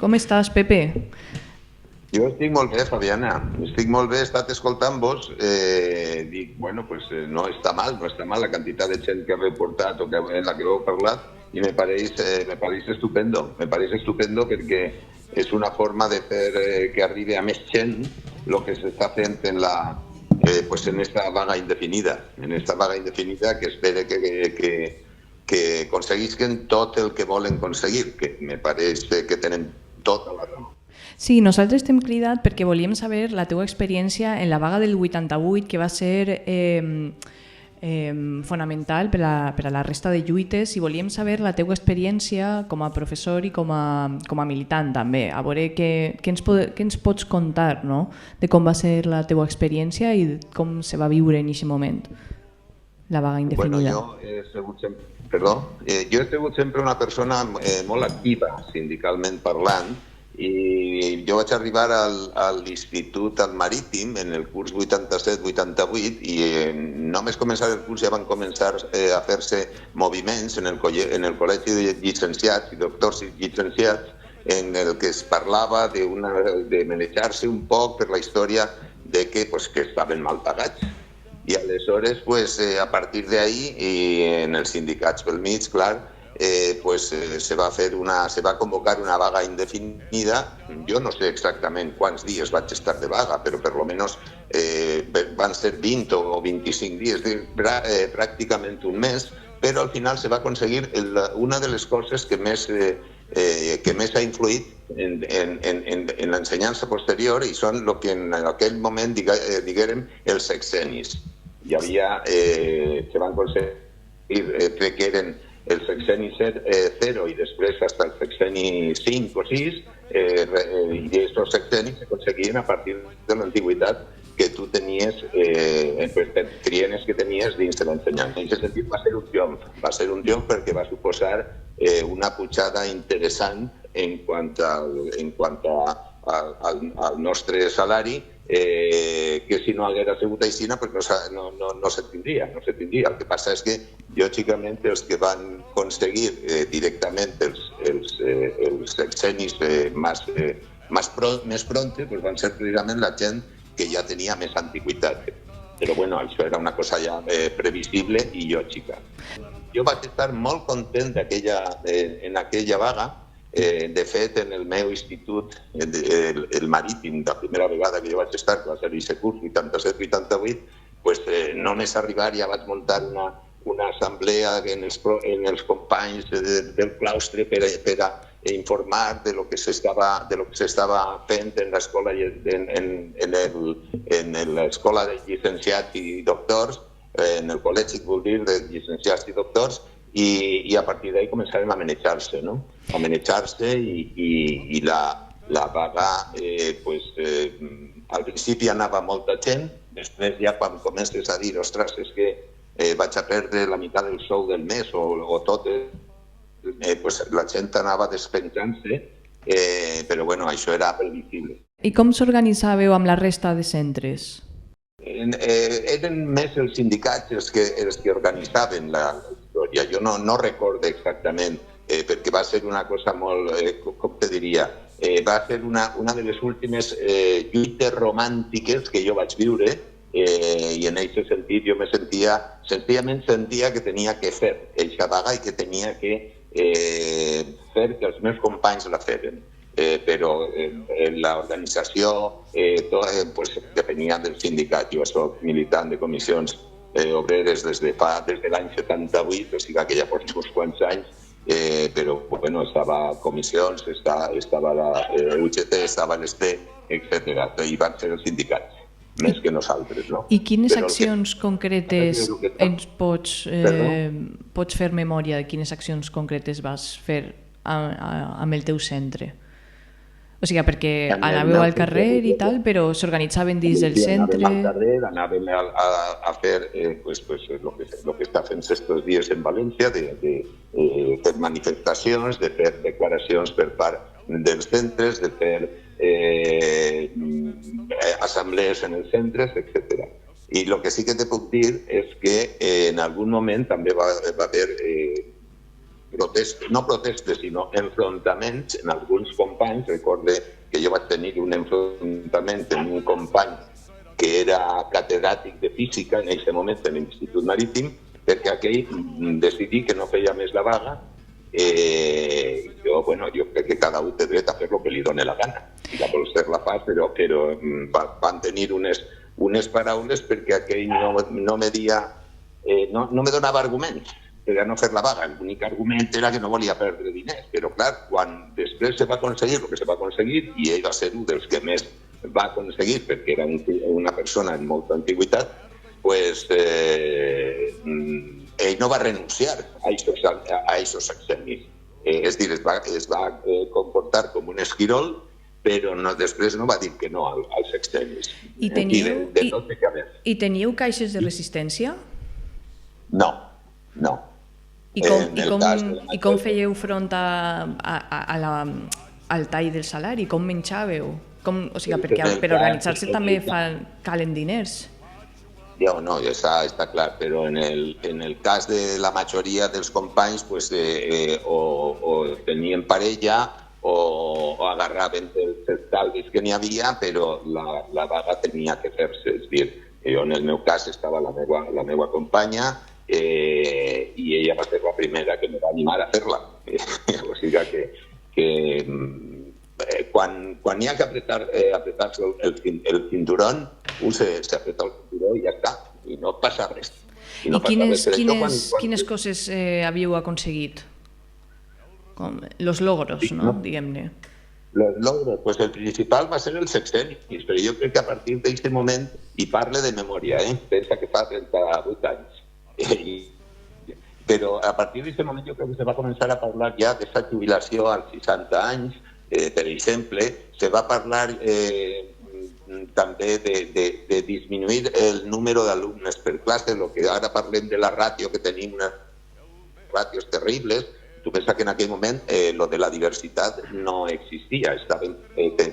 Com estàs, Pepe? Jo estic molt bé, Fabiana. Estic molt bé, he estat escoltant-vos. Dic, bueno, pues no està mal, no està mal la quantitat de gent que heu reportat o en la que heu parlat i me pareix estupendo. Me pareix estupendo perquè és una forma de fer que arribi a més gent el que s'està fent pues en esta vaga indefinida. En esta vaga indefinida que espere que aconseguisquen tot el que volen aconseguir, que me pareix que tenen tota la raó. Sí, nosaltres t'hem cridat perquè volíem saber la teua experiència en la vaga del 88, que va ser fonamental per a la resta de lluites, i volíem saber la teua experiència com a professor i com a militant també, a veure què ens pots contar, no? De com va ser la teua experiència i com se va viure en aquest moment la vaga indefinida. Bueno, jo he sigut sempre una persona molt activa sindicalment parlant, i jo vaig arribar a l'Institut al Marítim en el curs 87-88 i només començar el curs ja van començar a fer-se moviments en el col·legi de llicenciats i doctors i llicenciats en el que es parlava de manejar-se un poc per la història de que estaven mal pagats. I aleshores, a partir d'ahí, en els sindicats pel mig, clar, se va convocar una vaga indefinida. Jo no sé exactament quants dies vaig estar de vaga, però per lo menos van ser 20 o 25 dies, pràcticament un mes, però al final se va aconseguir una de les coses que més ha influït en l'ensenyança posterior i són el que en aquell moment diguérem els sexennis. Hi havia, se van aconseguir, crec que eren el sexenni 0 i després fins al sexenni 5 o 6, i aquests sexennis s'aconseguien a partir de l'antiguitat que tu tenies, trienes que tenies dins de l'ensenyança. En aquest sentit va ser un triomf perquè va suposar una pujada interessant en quant al nostre salari, que si no haguera sigut així no se tindria. El que passa és que, lògicament, els que van aconseguir directament els sexennis més pronte van ser precisament la gent que ja tenia més antiguitat. Però bueno, això era una cosa ja previsible i lògica. Jo vaig estar molt content en aquella vaga. De fet, en el meu institut, el Marítim, la primera vegada que jo vaig estar, que va ser aquest curs 87-88, només arribar ja vaig muntar una assemblea en els companys del claustre per a informar de lo que s'estava fent en l'escola de llicenciats i doctors, en el col·legi, vull dir, de llicenciats i doctors, i a partir d'ahí començarem a manejar-se, no? A manejar-se i la vaga, al principi anava molta gent, després ja quan comences a dir, ostres, és que vaig a perdre la meitat del sou del mes o tot, la gent anava despenjant-se, però bueno, això era previsible. I com s'organitzàveu amb la resta de centres? Eren més els sindicats els que organitzaven la història. Jo no recordo exactament, perquè va ser una cosa molt, com te diria, va ser una de les últimes lluites romàntiques que jo vaig viure, i en aquest sentit jo senzillament sentia que tenia que fer aquesta vaga i que tenia que fer que els meus companys la feren. Però l'organització depenia del sindicat. Jo soc militant de comissions obreres des de l'any 78, o sigui que ja porto uns quants anys, però estava comissions, estava la UGT, estava l'ESTE, etc. I van ser els sindicats, més que nosaltres. I quines accions concretes ens pots fer memòria de quines accions concretes vas fer amb el teu centre? O sigui, perquè anàveu al carrer i tal, però s'organitzaven dins del centre? Anàvem al carrer, anàvem a fer el que està fent estos dies en València, de fer manifestacions, de fer declaracions per part dels centres, de fer assemblees en els centres, etc. I el que sí que te puc dir és que en algun moment també va haver no protestes, sinó enfrontaments en alguns companys. Recorde que jo vaig tenir un enfrontament amb un company que era catedràtic de física en aquest moment en l'Institut Marítim, perquè aquell decidí que no feia més la vaga. Jo crec que cada un té dret a fer el que li doni la gana. Si la vol fer la fa, però van tenir unes paraules perquè aquell no me donava arguments per a no fer la vaga. L'únic argument era que no volia perdre diners. Però, clar, quan després se va aconseguir el que se va aconseguir, i ell va ser un dels que més va aconseguir, perquè era una persona en molta antiguitat, pues ell no va renunciar a aquests sexennis. És dir, es va comportar com un esquirol, però després no va dir que no als sexennis. I teníeu caixes de resistència? No. I com fèieu front al tall del salari? Com menjàveu? O sigui, perquè per organitzar-se també calen diners. No, està clar, però en el cas de la majoria dels companys o tenien parella o agarraven els estalvis que n'hi havia, però la vaga tenia que fer-se. És dir, jo en el meu cas estava la meva companya i ella va ser la primera que me va animar a fer-la. O sigui que quan hi ha que apretar-se el cinturón, s'apreta el cinturó i ja està, i no passa res. I quines coses havíeu aconseguit? Los logros, no? Diguem-ne. Los logros, pues el principal va ser el sexenni, però jo crec que a partir d'aquest moment, i parle de memòria, pensa que fa 38 anys, però a partir d'aquest moment jo crec que se va començar a parlar ja d'aquesta jubilació als 60 anys. Per exemple, se va parlar també de disminuir el número d'alumnes per classe, el que ara parlem de la ràtio, que tenim unes ràtios terribles. Tu pensa que en aquell moment lo de la diversitat no existia,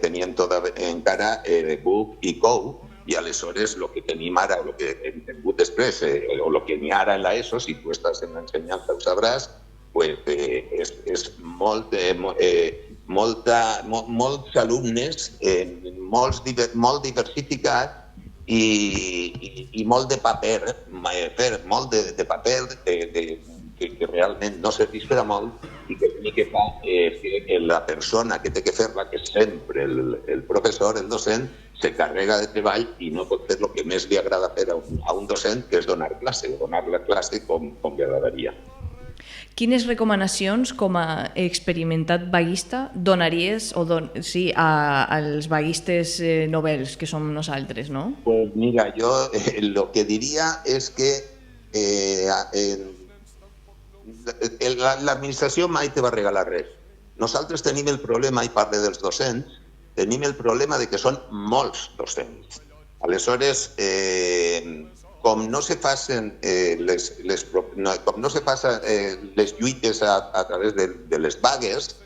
tenien encara BUC i COU, i aleshores el que tenim ara, el que hem tingut després, o el que n'hi ha ara en l'ESO, si tu estàs en l'ensenyança ho sabràs, és molts alumnes, molt diversificat i molt de paper, molt de paper que realment no serveix per a molt, i que l'únic que fa és que la persona que té que fer-la, que és sempre el professor, el docent, se carrega de treball i no pot fer el que més li agrada fer a un docent, que és donar classe, donar la classe com li agradaria. Quines recomanacions, com a experimentat vaguista, donaries als vaguistes novells, que som nosaltres, no? Pues mira, jo el que diria és que l'administració mai te va regalar res. Nosaltres tenim el problema, i parle dels docents, tenim el problema de que són molts docents. Aleshores, com no se facin les lluites a través de les vagues,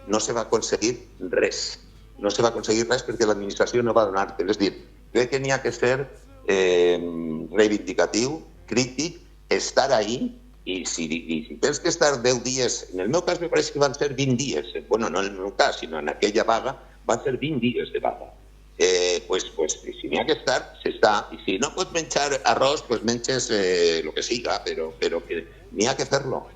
no se va aconseguir res. No se va aconseguir res perquè l'administració no va donar-te. És dir, crec que n'hi ha que ser reivindicatiu, crític, estar ahí, i si tens que estar 10 dies, en el meu cas me pareix que van ser 20 dies, bueno, no en el meu cas, sinó en aquella vaga, van ser 20 dies de vaga. Pues si n'hi ha que estar, s'està, i si no pots menjar arròs, pues menges el que siga, però que n'hi ha que fer-lo,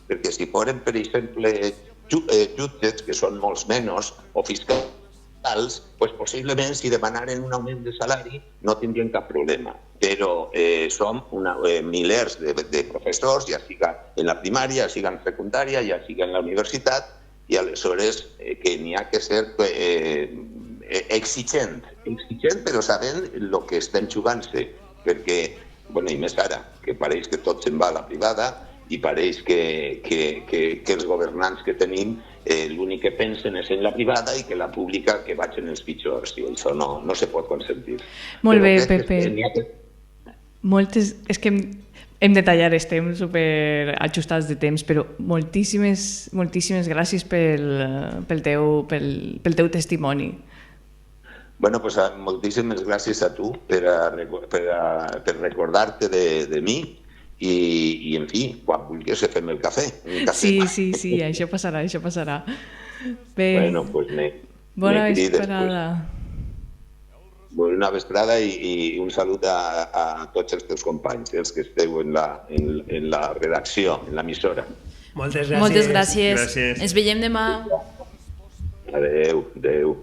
perquè si foren, per exemple, jutges, que són molts menys, o fiscals, pues possiblement si demanaren un augment de salari no tindrien cap problema, però som milers de professors, ja siga en la primària, ja siga en secundària, ja siga en la universitat, i aleshores que n'hi ha que ser exigent, però sabent el que estem jugant-se, perquè, i més ara, que pareix que tot se'n va a la privada i pareix que els governants que tenim l'únic que pensen és en la privada i que la pública que vagin els pitjors, i això no se pot consentir. Molt bé, Pepe. És que hem de tallar, estem super ajustats de temps, però moltíssimes gràcies pel teu testimoni. Bueno, pues moltíssimes gràcies a tu per recordar-te de mi, i en fi, quan vulguis fem el cafè. Sí, això passarà, això passarà. Bé, bueno, pues bona vesprada. Una vesprada i un salut a tots els teus companys, els que esteu en la redacció, en l'emissora. Moltes gràcies. Moltes gràcies. Ens veiem demà. Adeu, adeu.